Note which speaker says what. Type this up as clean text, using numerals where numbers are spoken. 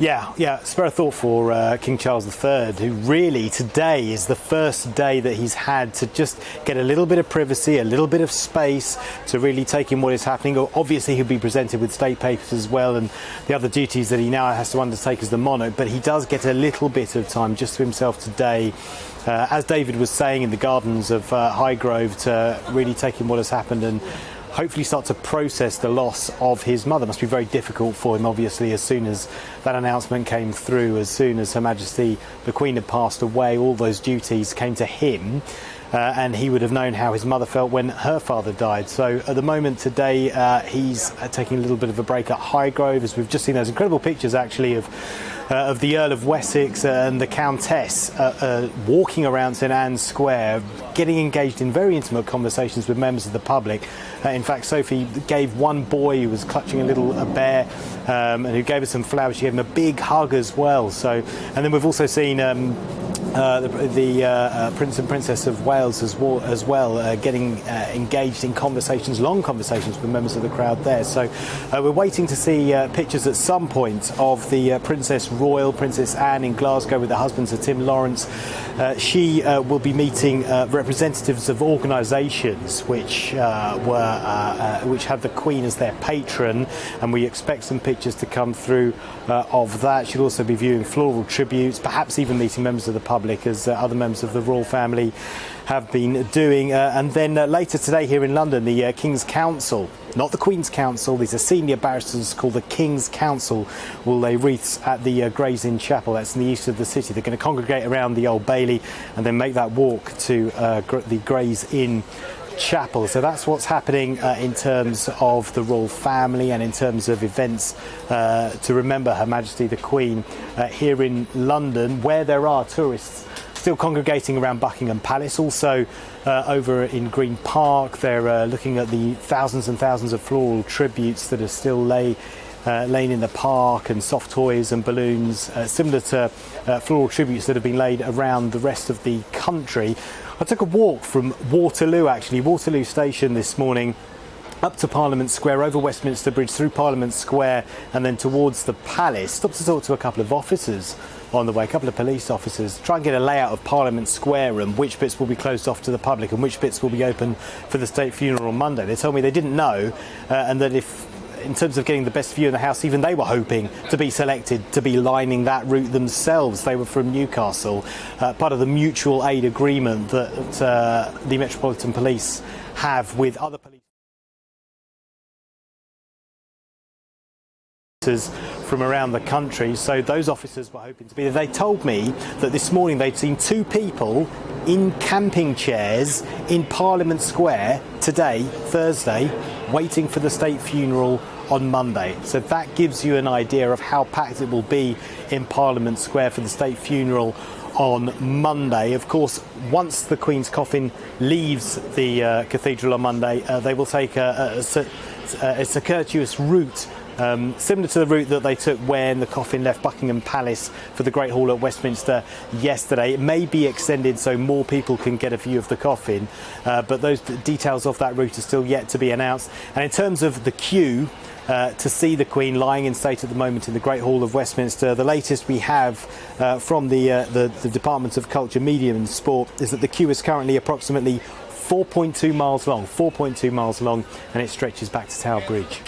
Speaker 1: Yeah. Spare a thought for King Charles III, who really today is the first day that he's had to just get a little bit of privacy, a little bit of space to really take in what is happening. Obviously, he'll be presented with state papers as well and the other duties that he now has to undertake as the monarch, but he does get a little bit of time just to himself today. As David was saying, in the gardens of Highgrove, to really take in what has happened and hopefully start to process the loss of his mother. Must be very difficult for him, obviously, as soon as that announcement came through, as soon as Her Majesty the Queen had passed away, all those duties came to him. And he would have known how his mother felt when her father died. So at the moment today, he's taking a little bit of a break at Highgrove, as we've just seen those incredible pictures actually of the Earl of Wessex and the Countess walking around St Anne's Square, getting engaged in very intimate conversations with members of the public. In fact, Sophie gave one boy who was clutching a little bear and who gave her some flowers. She gave him a big hug as well. So, and then we've also seen the Prince and Princess of Wales as well getting engaged in conversations, long conversations with members of the crowd there. So we're waiting to see pictures at some point of the Princess Royal, Princess Anne, in Glasgow with her husband Sir Tim Lawrence. She will be meeting representatives of organisations which have the Queen as their patron, and we expect some pictures to come through of that. She'll also be viewing floral tributes, perhaps even meeting members of the public, as other members of the royal family have been doing. And then later today here in London, the King's Council, not the Queen's Council, these are senior barristers called the King's Council, will lay wreaths at the Gray's Inn Chapel. That's in the east of the city. They're going to congregate around the Old Bailey and then make that walk to the Gray's Inn Chapel. So that's what's happening in terms of the royal family and in terms of events to remember Her Majesty the Queen here in London, where there are tourists still congregating around Buckingham Palace. Also over in Green Park, they're looking at the thousands and thousands of floral tributes that are still laying in the park, and soft toys and balloons, similar to floral tributes that have been laid around the rest of the country. I took a walk from Waterloo Station this morning, up to Parliament Square, over Westminster Bridge, through Parliament Square, and then towards the Palace. Stopped to talk to a couple of officers on the way, a couple of police officers, try and get a layout of Parliament Square and which bits will be closed off to the public and which bits will be open for the state funeral on Monday. They told me they didn't know, and that in terms of getting the best view in the house, even they were hoping to be selected to be lining that route themselves. They were from Newcastle, part of the mutual aid agreement that the Metropolitan Police have with other police from around the country. So those officers were hoping to be there. They told me that this morning they'd seen two people in camping chairs in Parliament Square today, Thursday, waiting for the state funeral on Monday. So that gives you an idea of how packed it will be in Parliament Square for the state funeral on Monday. Of course, once the Queen's coffin leaves the cathedral on Monday, they will take a circuitous route, similar to the route that they took when the coffin left Buckingham Palace for the Great Hall at Westminster yesterday. It may be extended so more people can get a view of the coffin, but those details of that route are still yet to be announced. And in terms of the queue to see the Queen lying in state at the moment in the Great Hall of Westminster, the latest we have from the Department of Culture, Media and Sport is that the queue is currently approximately 4.2 miles long, and it stretches back to Tower Bridge.